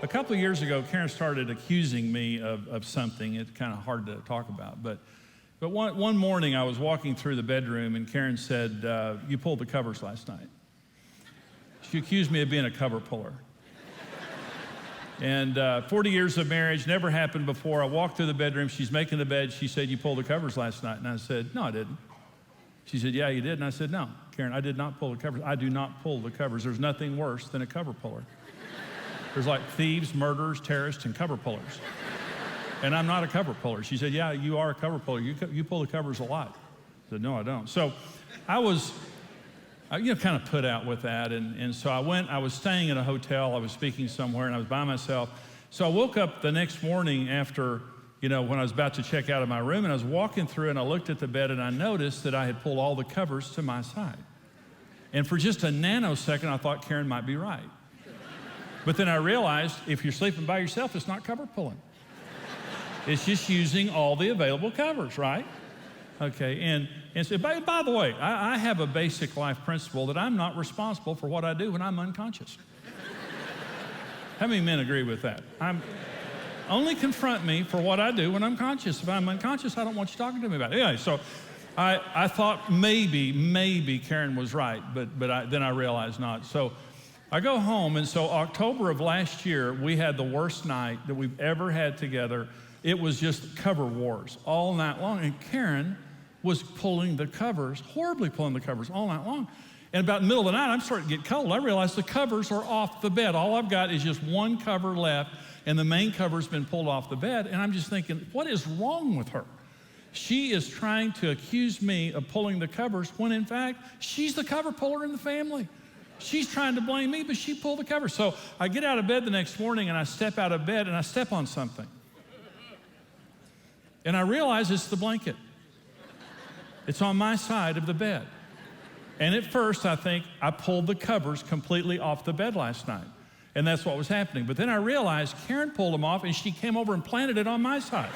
A couple of years ago, Karen started accusing me of something. It's kind of hard to talk about. But one morning, I was walking through the bedroom, and Karen said, you pulled the covers last night. She accused me of being a cover puller. And 40 years of marriage, never happened before. I walked through the bedroom. She's making the bed. She said, you pulled the covers last night. And I said, no, I didn't. She said, yeah, you did. And I said, no, Karen, I did not pull the covers. I do not pull the covers. There's nothing worse than a cover puller. There's like thieves, murderers, terrorists, and cover pullers. And I'm not a cover puller. She said, yeah, you are a cover puller. You pull the covers a lot. I said, no, I don't. So I was kind of put out with that. And so I was staying in a hotel. I was speaking somewhere, and I was by myself. So I woke up the next morning after, when I was about to check out of my room, and I was walking through, and I looked at the bed, and I noticed that I had pulled all the covers to my side. And for just a nanosecond, I thought Karen might be right. But then I realized if you're sleeping by yourself, it's not cover pulling. It's just using all the available covers, right? Okay, and so, by the way, I have a basic life principle that I'm not responsible for what I do when I'm unconscious. How many men agree with that? Only confront me for what I do when I'm conscious. If I'm unconscious, I don't want you talking to me about it. Anyway, so I thought maybe Karen was right, but then I realized not. So I go home, and so October of last year, we had the worst night that we've ever had together. It was just cover wars all night long, and Karen was pulling the covers, horribly pulling the covers all night long. And about the middle of the night, I'm starting to get cold. I realized the covers are off the bed. All I've got is just one cover left, and the main cover's been pulled off the bed. And I'm just thinking, what is wrong with her? She is trying to accuse me of pulling the covers when, in fact, she's the cover puller in the family. She's trying to blame me, but she pulled the covers. So I get out of bed the next morning, and I step out of bed, and I step on something. And I realize it's the blanket. It's on my side of the bed. And at first, I think I pulled the covers completely off the bed last night. And that's what was happening. But then I realized Karen pulled them off, and she came over and planted it on my side.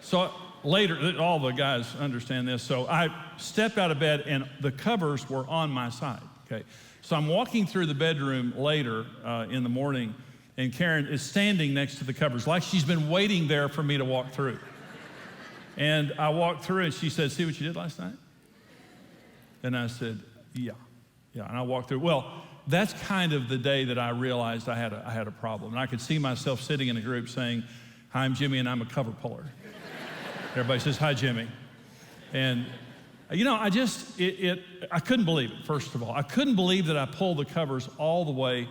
So later, all the guys understand this. So I stepped out of bed, and the covers were on my side. Okay. So I'm walking through the bedroom later in the morning, and Karen is standing next to the covers, like she's been waiting there for me to walk through. And I walked through, and she said, see what you did last night? And I said, yeah. And I walked through. Well, that's kind of the day that I realized I had a problem. And I could see myself sitting in a group saying, hi, I'm Jimmy, and I'm a cover puller. Everybody says, hi, Jimmy. And, I couldn't believe it, first of all. I couldn't believe that I pulled the covers all the way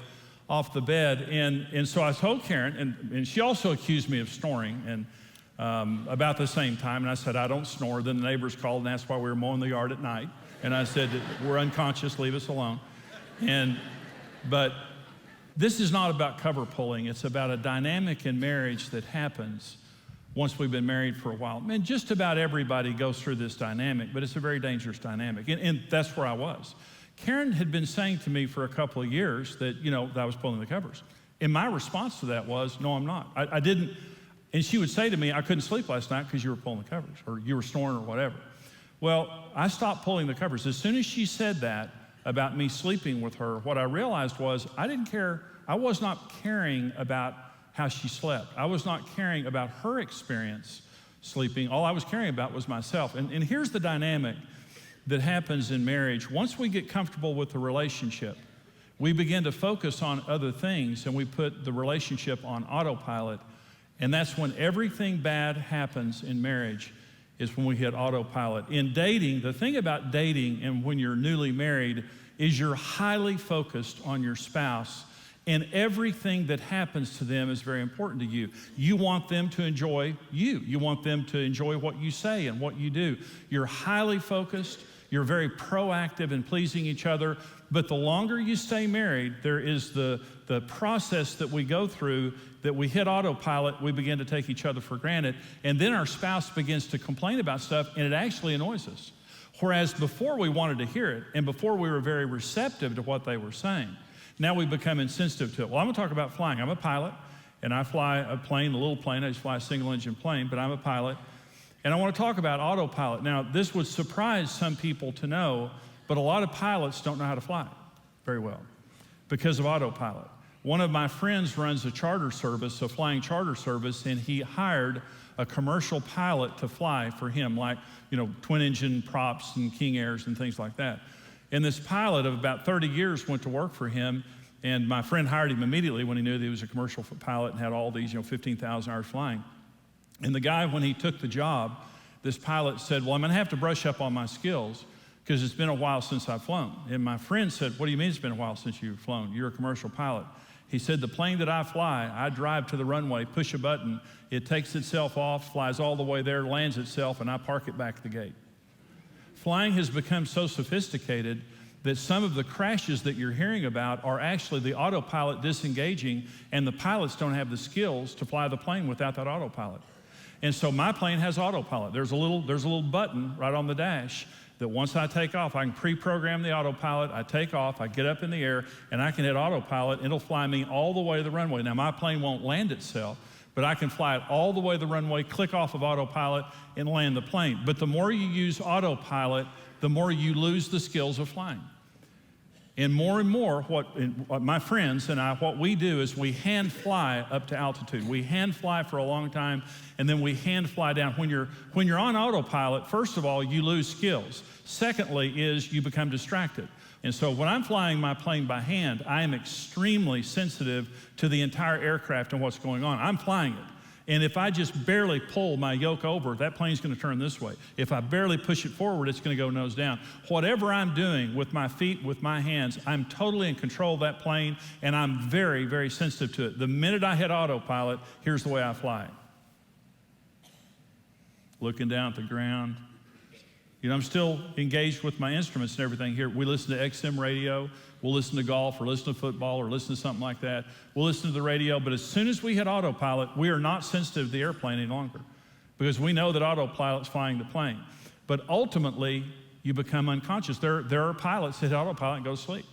off the bed. And so I told Karen, and she also accused me of snoring, and about the same time. And I said, I don't snore. Then the neighbors called and asked why we were mowing the yard at night. And I said, we're unconscious, leave us alone. But this is not about cover pulling. It's about a dynamic in marriage that happens once we've been married for a while. Man, just about everybody goes through this dynamic, but it's a very dangerous dynamic. And that's where I was. Karen had been saying to me for a couple of years that, that I was pulling the covers. And my response to that was, no, I'm not. I didn't. And she would say to me, I couldn't sleep last night because you were pulling the covers, or you were snoring, or whatever. Well, I stopped pulling the covers. As soon as she said that about me sleeping with her, what I realized was I didn't care. I was not caring about how she slept. I was not caring about her experience sleeping. All I was caring about was myself. And here's the dynamic that happens in marriage. Once we get comfortable with the relationship, we begin to focus on other things, and we put the relationship on autopilot. And that's when everything bad happens in marriage, is when we hit autopilot. In dating, the thing about dating and when you're newly married is you're highly focused on your spouse, and everything that happens to them is very important to you. You want them to enjoy you. You want them to enjoy what you say and what you do. You're highly focused. You're very proactive in pleasing each other. But the longer you stay married, there is the process that we go through that we hit autopilot, we begin to take each other for granted, and then our spouse begins to complain about stuff, and it actually annoys us. Whereas before we wanted to hear it, and before we were very receptive to what they were saying, now we become insensitive to it. Well, I'm gonna talk about flying. I'm a pilot, and I fly a plane, a little plane. I just fly a single-engine plane, but I'm a pilot. And I want to talk about autopilot. Now, this would surprise some people to know, but a lot of pilots don't know how to fly very well. because of autopilot. One of my friends runs a charter service, a flying charter service, and he hired a commercial pilot to fly for him, like, twin engine props and King Airs and things like that. And this pilot of about 30 years went to work for him, and my friend hired him immediately when he knew that he was a commercial pilot and had all these, 15,000 hours flying. And the guy, when he took the job, this pilot said, well, I'm gonna have to brush up on my skills because it's been a while since I've flown. And my friend said, what do you mean it's been a while since you've flown? You're a commercial pilot. He said, the plane that I fly, I drive to the runway, push a button, it takes itself off, flies all the way there, lands itself, and I park it back at the gate. Flying has become so sophisticated that some of the crashes that you're hearing about are actually the autopilot disengaging, and the pilots don't have the skills to fly the plane without that autopilot. And so my plane has autopilot. There's a little button right on the dash that once I take off, I can pre-program the autopilot, I take off, I get up in the air, and I can hit autopilot, and it'll fly me all the way to the runway. Now, my plane won't land itself, but I can fly it all the way to the runway, click off of autopilot, and land the plane. But the more you use autopilot, the more you lose the skills of flying. And more, what my friends and I, what we do is we hand fly up to altitude. We hand fly for a long time, and then we hand fly down. When you're on autopilot, first of all, you lose skills. Secondly is you become distracted. And so when I'm flying my plane by hand, I am extremely sensitive to the entire aircraft and what's going on. I'm flying it. And if I just barely pull my yoke over, that plane's gonna turn this way. If I barely push it forward, it's gonna go nose down. Whatever I'm doing with my feet, with my hands, I'm totally in control of that plane, and I'm very, very sensitive to it. The minute I hit autopilot, here's the way I fly. Looking down at the ground. I'm still engaged with my instruments and everything here. We listen to XM radio, we'll listen to golf or listen to football or listen to something like that. We'll listen to the radio, but as soon as we hit autopilot, we are not sensitive to the airplane any longer because we know that autopilot's flying the plane. But ultimately, you become unconscious. There are pilots that hit autopilot and go to sleep.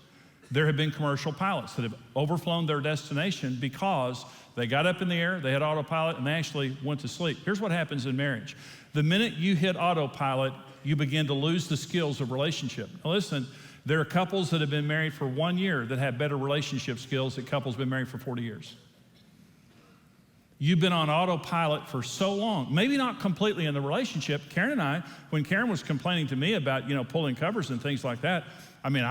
There have been commercial pilots that have overflown their destination because they got up in the air, they hit autopilot, and they actually went to sleep. Here's what happens in marriage. The minute you hit autopilot, you begin to lose the skills of relationship. Now listen, there are couples that have been married for 1 year that have better relationship skills than couples been married for 40 years. You've been on autopilot for so long, maybe not completely in the relationship. Karen and I, when Karen was complaining to me about, pulling covers and things like that, we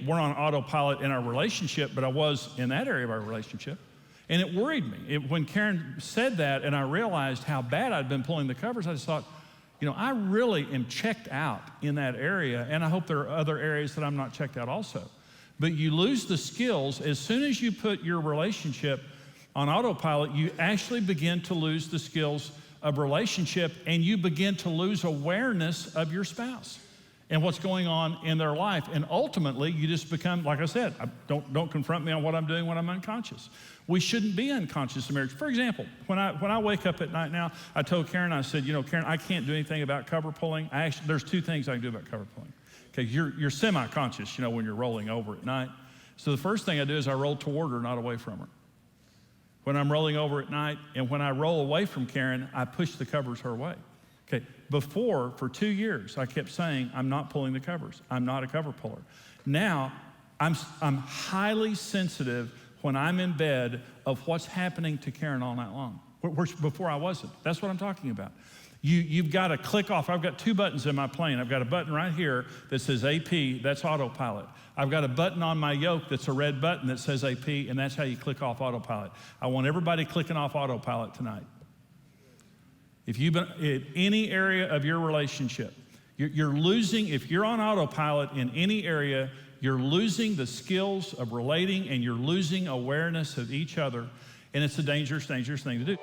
weren't on autopilot in our relationship, but I was in that area of our relationship. And it worried me. When Karen said that and I realized how bad I'd been pulling the covers, I just thought, I really am checked out in that area, and I hope there are other areas that I'm not checked out also. But you lose the skills. As soon as you put your relationship on autopilot, you actually begin to lose the skills of relationship, and you begin to lose awareness of your spouse and what's going on in their life. And ultimately, you just become, like I said, don't confront me on what I'm doing when I'm unconscious. We shouldn't be unconscious in marriage. For example, when I wake up at night now, I told Karen, I said, Karen, I can't do anything about cover pulling. There's two things I can do about cover pulling. Okay, you're semi-conscious, when you're rolling over at night. So the first thing I do is I roll toward her, not away from her. When I'm rolling over at night, and when I roll away from Karen, I push the covers her way. Okay, before, for 2 years, I kept saying, I'm not pulling the covers. I'm not a cover puller. Now, I'm highly sensitive when I'm in bed of what's happening to Karen all night long. Before I wasn't. That's what I'm talking about. You've got to click off. I've got two buttons in my plane. I've got a button right here that says AP, that's autopilot. I've got a button on my yoke that's a red button that says AP, and that's how you click off autopilot. I want everybody clicking off autopilot tonight. If you've been in any area of your relationship, you're losing, if you're on autopilot in any area, you're losing the skills of relating, and you're losing awareness of each other, and it's a dangerous, dangerous thing to do.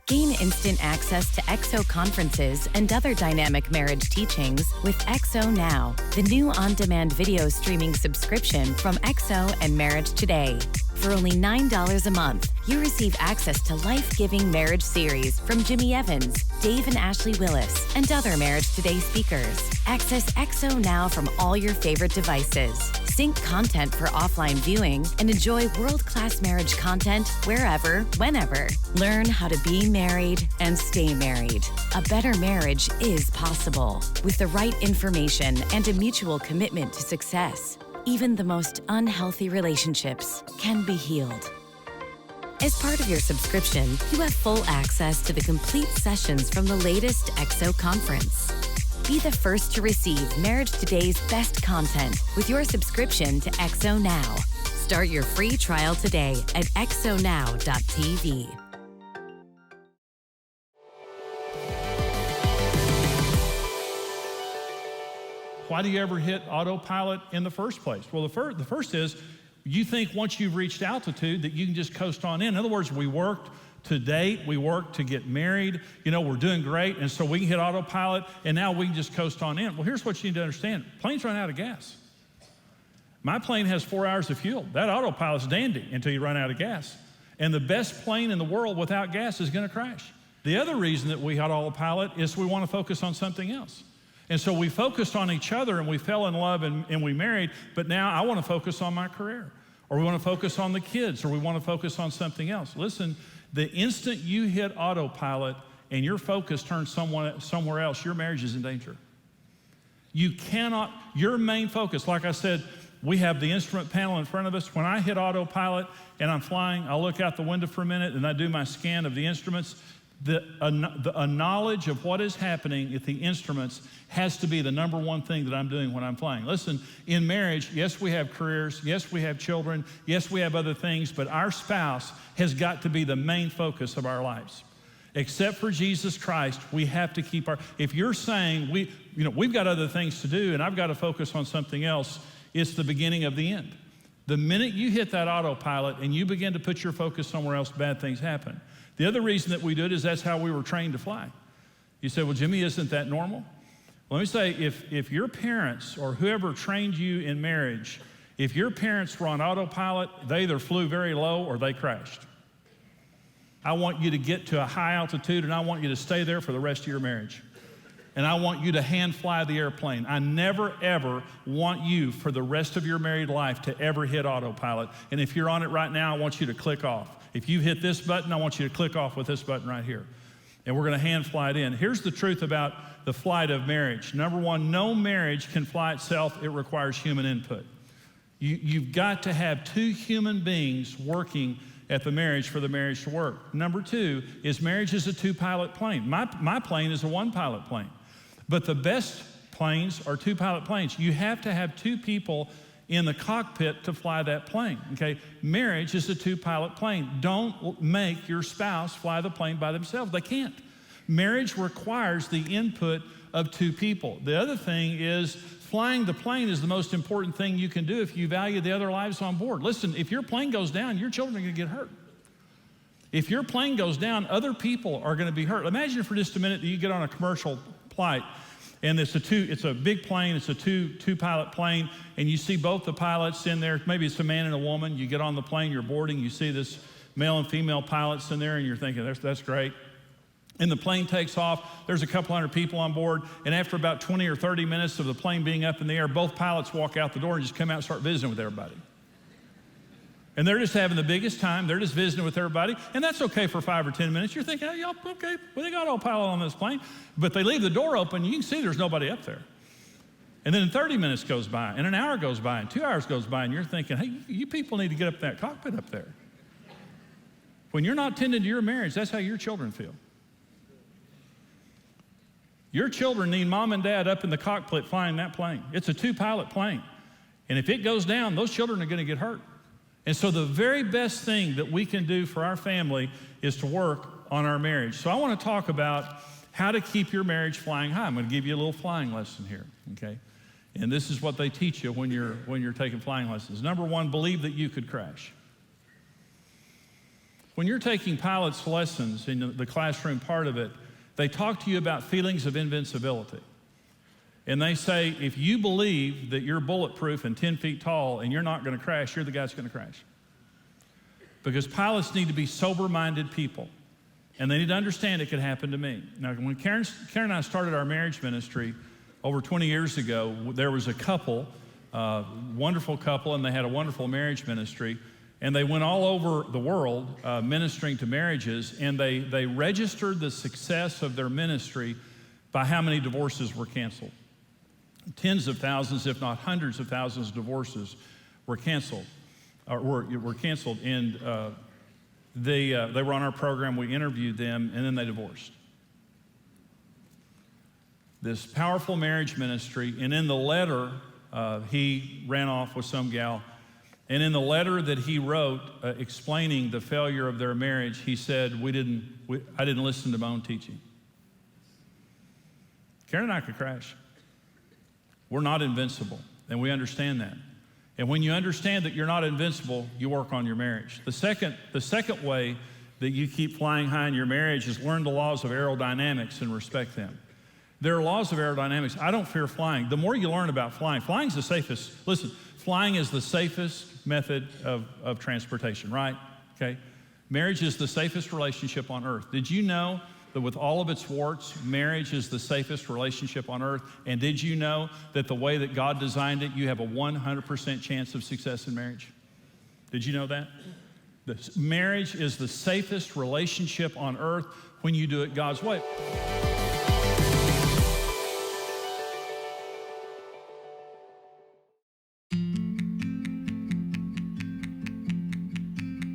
Gain instant access to XO conferences and other dynamic marriage teachings with XO Now, the new on-demand video streaming subscription from XO and MarriageToday. For only $9 a month, you receive access to life-giving marriage series from Jimmy Evans, Dave and Ashley Willis, and other Marriage Today speakers. Access XO now from all your favorite devices. Sync content for offline viewing and enjoy world-class marriage content wherever, whenever. Learn how to be married and stay married. A better marriage is possible with the right information and a mutual commitment to success. Even the most unhealthy relationships can be healed. As part of your subscription, you have full access to the complete sessions from the latest XO conference. Be the first to receive Marriage Today's best content with your subscription to XO Now. Start your free trial today at xonow.tv. Why do you ever hit autopilot in the first place? Well, the first is you think once you've reached altitude that you can just coast on in. In other words, we worked to date, we worked to get married, we're doing great, and so we can hit autopilot, and now we can just coast on in. Well, here's what you need to understand. Planes run out of gas. My plane has 4 hours of fuel. That autopilot's dandy until you run out of gas. And the best plane in the world without gas is gonna crash. The other reason that we hit autopilot is we wanna focus on something else. And so we focused on each other and we fell in love and we married, but now I want to focus on my career, or we want to focus on the kids, or we want to focus on something else. Listen, the instant you hit autopilot and your focus turns somewhere else, your marriage is in danger. You cannot, your main focus, like I said, we have the instrument panel in front of us. When I hit autopilot and I'm flying, I look out the window for a minute and I do my scan of the instruments. A knowledge of what is happening at the instruments has to be the number one thing that I'm doing when I'm flying. Listen, in marriage, yes, we have careers, yes, we have children, yes, we have other things, but our spouse has got to be the main focus of our lives. Except for Jesus Christ, we have to keep if you're saying we've got other things to do and I've got to focus on something else, it's the beginning of the end. The minute you hit that autopilot and you begin to put your focus somewhere else, bad things happen. The other reason that we do it is that's how we were trained to fly. You say, well, Jimmy, isn't that normal? Well, let me say, if your parents or whoever trained you in marriage, if your parents were on autopilot, they either flew very low or they crashed. I want you to get to a high altitude and I want you to stay there for the rest of your marriage. And I want you to hand fly the airplane. I never, ever want you for the rest of your married life to ever hit autopilot. And if you're on it right now, I want you to click off. If you hit this button, I want you to click off with this button right here. And we're gonna hand fly it in. Here's the truth about the flight of marriage. Number one, no marriage can fly itself. It requires human input. You've got to have two human beings working at the marriage for the marriage to work. Number two is marriage is a two-pilot plane. My plane is a one-pilot plane. But the best planes are two-pilot planes. You have to have two people in the cockpit to fly that plane, okay? Marriage is a two-pilot plane. Don't make your spouse fly the plane by themselves. They can't. Marriage requires the input of two people. The other thing is flying the plane is the most important thing you can do if you value the other lives on board. Listen, if your plane goes down, your children are gonna get hurt. If your plane goes down, other people are gonna be hurt. Imagine for just a minute that you get on a commercial flight and it's a big plane, it's a two-pilot plane, and you see both the pilots in there. Maybe it's a man and a woman. You get on the plane, you're boarding, you see this male and female pilots in there, and you're thinking, that's great. And the plane takes off, there's a couple hundred people on board, and after about 20 or 30 minutes of the plane being up in the air, both pilots walk out the door and just come out and start visiting with everybody. And they're just having the biggest time. They're just visiting with everybody. And that's okay for 5 or 10 minutes. You're thinking, hey, y'all, okay, well, they got autopilot on this plane. But they leave the door open, you can see there's nobody up there. And then 30 minutes goes by, and an hour goes by, and 2 hours goes by, and you're thinking, hey, you people need to get up that cockpit up there. When you're not tending to your marriage, that's how your children feel. Your children need mom and dad up in the cockpit flying that plane. It's a two-pilot plane. And if it goes down, those children are going to get hurt. And so the very best thing that we can do for our family is to work on our marriage. So I want to talk about how to keep your marriage flying high. I'm going to give you a little flying lesson here, okay? And this is what they teach you when you're taking flying lessons. Number one, believe that you could crash. When you're taking pilot's lessons in the classroom part of it, they talk to you about feelings of invincibility. And they say, if you believe that you're bulletproof and 10 feet tall and you're not going to crash, you're the guy that's going to crash. because pilots need to be sober-minded people. And they need to understand it could happen to me. Now, when Karen and I started our marriage ministry over 20 years ago, there was a couple, wonderful couple, and they had a wonderful marriage ministry. And they went all over the world ministering to marriages, and they registered the success of their ministry by how many divorces were canceled. Tens of thousands, if not hundreds of thousands of divorces were canceled. And they were on our program, we interviewed them, and then they divorced. This powerful marriage ministry, and in the letter, he ran off with some gal, and in the letter that he wrote explaining the failure of their marriage, he said, I didn't listen to my own teaching. Karen and I could crash. We're not invincible, and we understand that. And when you understand that you're not invincible, you work on your marriage. The second way that you keep flying high in your marriage is learn the laws of aerodynamics and respect them. There are laws of aerodynamics. I don't fear flying. The more you learn about flying's the safest. Listen, flying is the safest method of transportation, right? Okay? Marriage is the safest relationship on earth. Did you know that with all of its warts, marriage is the safest relationship on earth? And did you know that the way that God designed it, you have a 100% chance of success in marriage? Did you know that? Marriage is the safest relationship on earth when you do it God's way.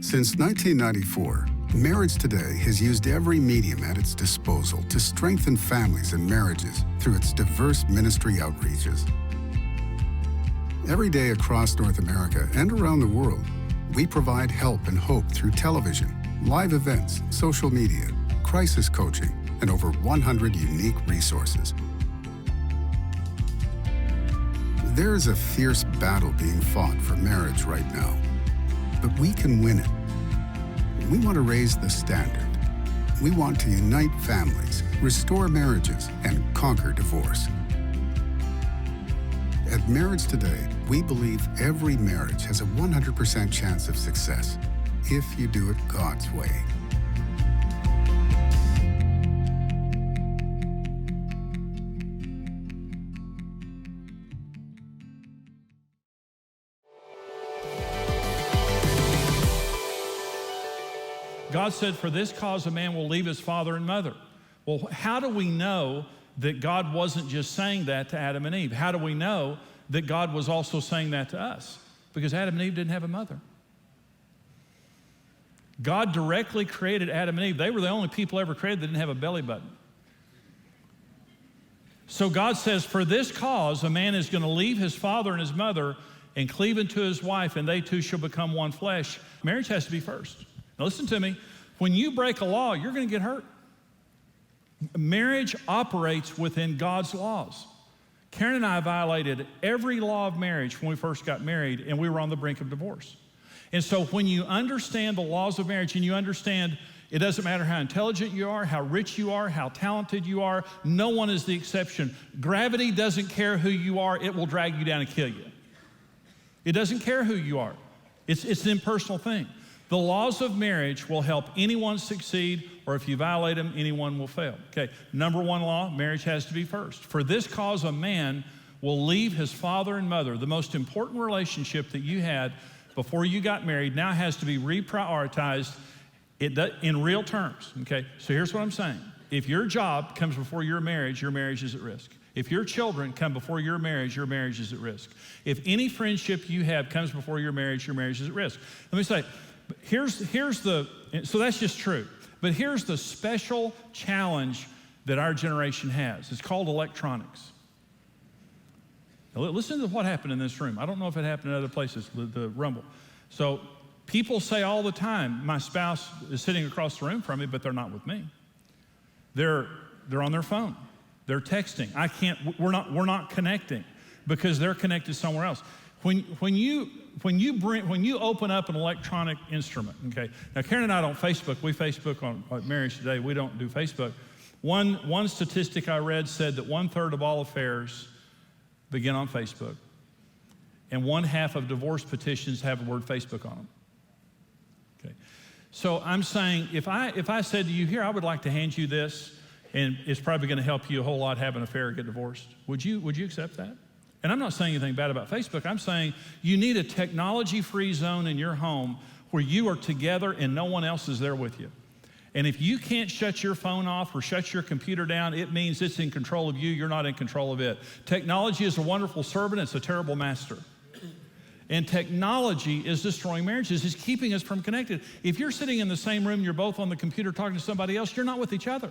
Since 1994, MarriageToday has used every medium at its disposal to strengthen families and marriages through its diverse ministry outreaches. Every day across North America and around the world, we provide help and hope through television, live events, social media, crisis coaching, and over 100 unique resources. There is a fierce battle being fought for marriage right now, but we can win it. We want to raise the standard. We want to unite families, restore marriages, and conquer divorce. At MarriageToday, we believe every marriage has a 100% chance of success if you do it God's way. God said, for this cause a man will leave his father and mother. Well, how do we know that God wasn't just saying that to Adam and Eve? How do we know that God was also saying that to us? Because Adam and Eve didn't have a mother. God directly created Adam and Eve. They were the only people ever created that didn't have a belly button. So God says, for this cause a man is going to leave his father and his mother and cleave unto his wife, and they two shall become one flesh. Marriage has to be first. Now listen to me, when you break a law, you're going to get hurt. Marriage operates within God's laws. Karen and I violated every law of marriage when we first got married, and we were on the brink of divorce. And so when you understand the laws of marriage, and you understand it doesn't matter how intelligent you are, how rich you are, how talented you are, no one is the exception. Gravity doesn't care who you are, it will drag you down and kill you. It doesn't care who you are. It's an impersonal thing. The laws of marriage will help anyone succeed, or if you violate them, anyone will fail. Okay, number one law, marriage has to be first. For this cause, a man will leave his father and mother. The most important relationship that you had before you got married now has to be reprioritized in real terms, okay? So here's what I'm saying. If your job comes before your marriage is at risk. If your children come before your marriage is at risk. If any friendship you have comes before your marriage is at risk. Let me say, so that's just true. But here's the special challenge that our generation has. It's called electronics. Now, listen to what happened in this room. I don't know if it happened in other places, the rumble. So people say all the time, my spouse is sitting across the room from me, but they're not with me. They're on their phone. They're texting. We're not connecting because they're connected somewhere else. When you open up an electronic instrument, okay? Now, Karen and I don't Facebook. We Facebook on MarriageToday. We don't do Facebook. One statistic I read said that 1/3 of all affairs begin on Facebook, and 1/2 of divorce petitions have the word Facebook on them. Okay. So I'm saying, if I said to you, here, I would like to hand you this, and it's probably going to help you a whole lot have an affair or get divorced, would you accept that? And I'm not saying anything bad about Facebook. I'm saying you need a technology-free zone in your home where you are together and no one else is there with you. And if you can't shut your phone off or shut your computer down, it means it's in control of you, you're not in control of it. Technology is a wonderful servant, it's a terrible master. And technology is destroying marriages, it's keeping us from connected. If you're sitting in the same room, you're both on the computer talking to somebody else, you're not with each other.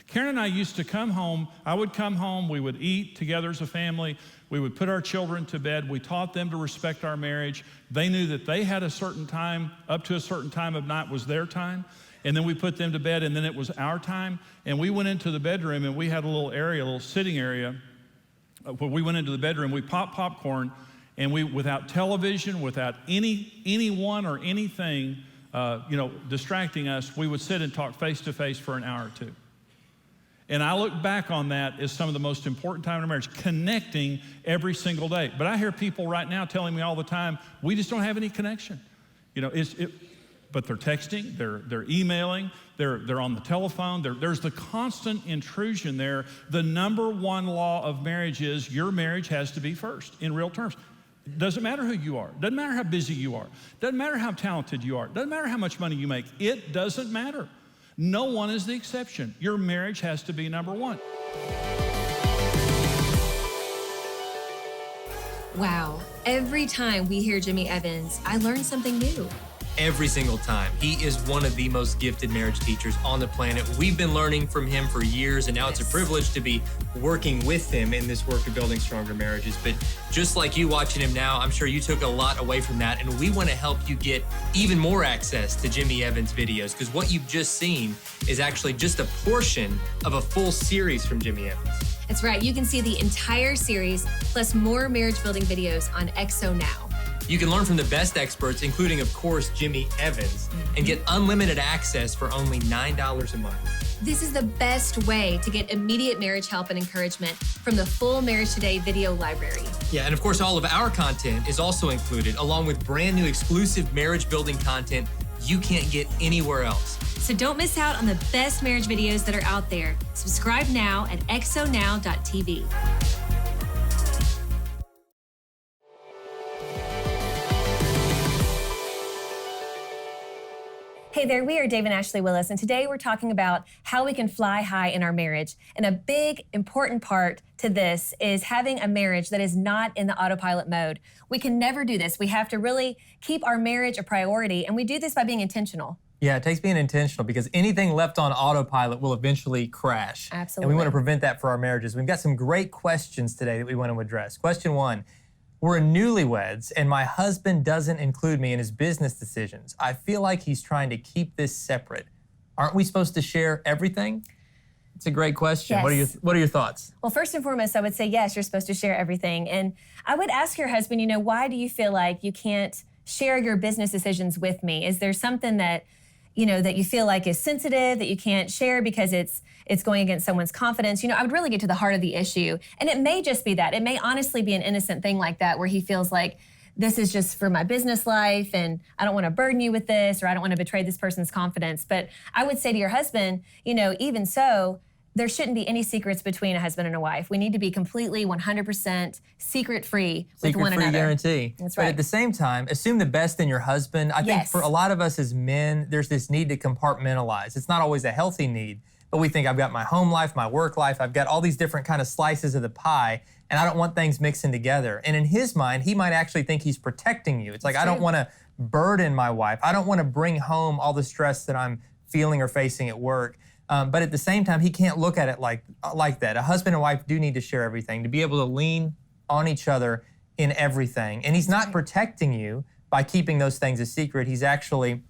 Karen and I used to come home, I would come home, we would eat together as a family, we would put our children to bed, we taught them to respect our marriage. They knew that they had a certain time, up to a certain time of night was their time, and then we put them to bed, and then it was our time. And we went into the bedroom, and we had a little area, a little sitting area, where we went into the bedroom, we popped popcorn, and we, without television, without anyone or anything, distracting us, we would sit and talk face to face for an hour or two. And I look back on that as some of the most important time in a marriage, connecting every single day. But I hear people right now telling me all the time, we just don't have any connection. But they're texting, they're emailing, they're on the telephone. There's the constant intrusion there. The number one law of marriage is your marriage has to be first, in real terms. It doesn't matter who you are. Doesn't matter how busy you are. Doesn't matter how talented you are. Doesn't matter how much money you make. It doesn't matter. No one is the exception. Your marriage has to be number one. Wow. Every time we hear Jimmy Evans, I learn something new. Every single time. He is one of the most gifted marriage teachers on the planet. We've been learning from him for years, and now it's a privilege to be working with him in this work of building stronger marriages. But just like you watching him now, I'm sure you took a lot away from that, and we want to help you get even more access to Jimmy Evans' videos, because what you've just seen is actually just a portion of a full series from Jimmy Evans. That's right. You can see the entire series, plus more marriage building videos on XO Now. You can learn from the best experts, including, of course, Jimmy Evans, and get unlimited access for only $9 a month. This is the best way to get immediate marriage help and encouragement from the full Marriage Today video library. Yeah, and of course, all of our content is also included, along with brand new exclusive marriage building content you can't get anywhere else. So don't miss out on the best marriage videos that are out there. Subscribe now at xonow.tv. Hey there, we are Dave and Ashley Willis, and today we're talking about how we can fly high in our marriage. And a big, important part to this is having a marriage that is not in the autopilot mode. We can never do this. We have to really keep our marriage a priority, and we do this by being intentional. Yeah, it takes being intentional, because anything left on autopilot will eventually crash. Absolutely. And we want to prevent that for our marriages. We've got some great questions today that we want to address. Question 1. We're newlyweds, and my husband doesn't include me in his business decisions. I feel like he's trying to keep this separate. Aren't we supposed to share everything? It's a great question. Yes. What are your thoughts? Well, first and foremost, I would say yes, you're supposed to share everything. And I would ask your husband, why do you feel like you can't share your business decisions with me? Is there something that you feel like is sensitive, that you can't share because it's going against someone's confidence? I would really get to the heart of the issue. And it may just be that. It may honestly be an innocent thing like that, where he feels like, this is just for my business life, and I don't want to burden you with this, or I don't want to betray this person's confidence. But I would say to your husband, even so, there shouldn't be any secrets between a husband and a wife. We need to be completely 100% secret-free with one another. Secret-free guarantee. That's right. But at the same time, assume the best in your husband. I think for a lot of us as men, there's this need to compartmentalize. It's not always a healthy need, but we think I've got my home life, my work life, I've got all these different kind of slices of the pie, and I don't want things mixing together. And in his mind, he might actually think he's protecting you. It's like, I don't want to burden my wife. I don't want to bring home all the stress that I'm feeling or facing at work. But at the same time, he can't look at it like that. A husband and wife do need to share everything, to be able to lean on each other in everything. And he's not protecting you by keeping those things a secret. He's actually,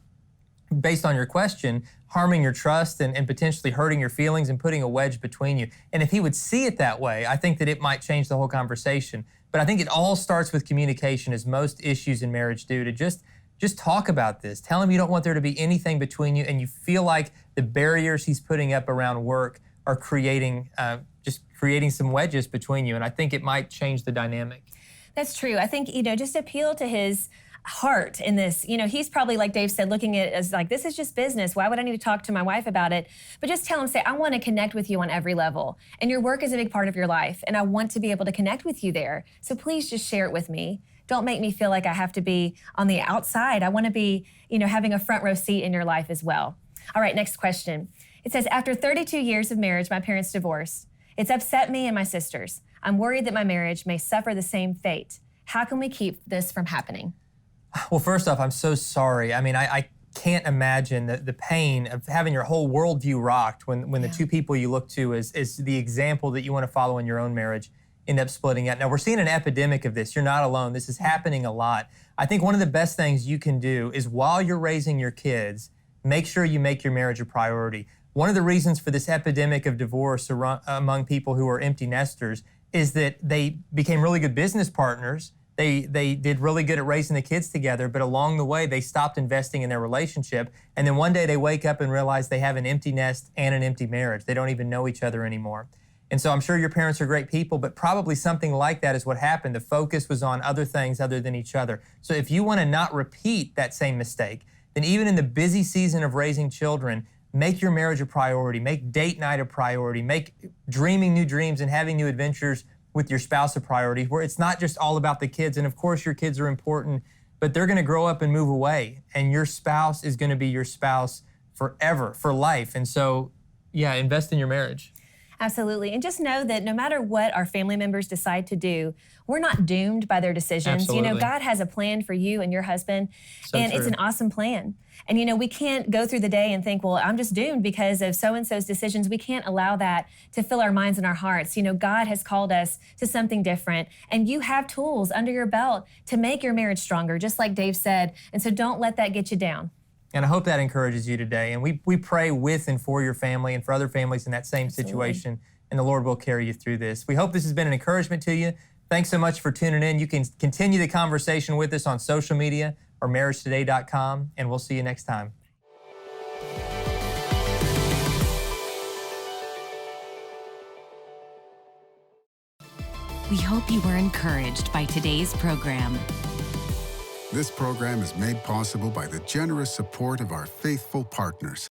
based on your question, harming your trust and potentially hurting your feelings and putting a wedge between you. And if he would see it that way, I think that it might change the whole conversation. But I think it all starts with communication, as most issues in marriage do, to just talk about this. Tell him you don't want there to be anything between you, and you feel like the barriers he's putting up around work are creating some wedges between you. And I think it might change the dynamic. That's true. I think, just appeal to his heart in this. You know, he's probably, like Dave said, looking at it as like, this is just business. Why would I need to talk to my wife about it? But just tell him, say, I want to connect with you on every level. And your work is a big part of your life. And I want to be able to connect with you there. So please just share it with me. Don't make me feel like I have to be on the outside. I want to be, having a front row seat in your life as well. All right, next question. It says, after 32 years of marriage, my parents divorced. It's upset me and my sisters. I'm worried that my marriage may suffer the same fate. How can we keep this from happening? Well, first off, I'm so sorry. I mean, I can't imagine the pain of having your whole worldview rocked when the two people you look to is the example that you want to follow in your own marriage end up splitting up. Now, we're seeing an epidemic of this. You're not alone. This is happening a lot. I think one of the best things you can do is while you're raising your kids, make sure you make your marriage a priority. One of the reasons for this epidemic of divorce among people who are empty nesters is that they became really good business partners. They did really good at raising the kids together, but along the way, they stopped investing in their relationship. And then one day they wake up and realize they have an empty nest and an empty marriage. They don't even know each other anymore. And so I'm sure your parents are great people, but probably something like that is what happened. The focus was on other things other than each other. So if you want to not repeat that same mistake, then even in the busy season of raising children, make your marriage a priority. Make date night a priority. Make dreaming new dreams and having new adventures with your spouse a priority, where it's not just all about the kids. And of course, your kids are important, but they're going to grow up and move away. And your spouse is going to be your spouse forever, for life. And so, yeah, invest in your marriage. Absolutely. And just know that no matter what our family members decide to do, we're not doomed by their decisions. Absolutely. God has a plan for you and your husband, and true. It's an awesome plan. And, we can't go through the day and think, well, I'm just doomed because of so-and-so's decisions. We can't allow that to fill our minds and our hearts. God has called us to something different, and you have tools under your belt to make your marriage stronger, just like Dave said. And so don't let that get you down. And I hope that encourages you today. And we pray with and for your family and for other families in that same situation. And the Lord will carry you through this. We hope this has been an encouragement to you. Thanks so much for tuning in. You can continue the conversation with us on social media or MarriageToday.com. And we'll see you next time. We hope you were encouraged by today's program. This program is made possible by the generous support of our faithful partners.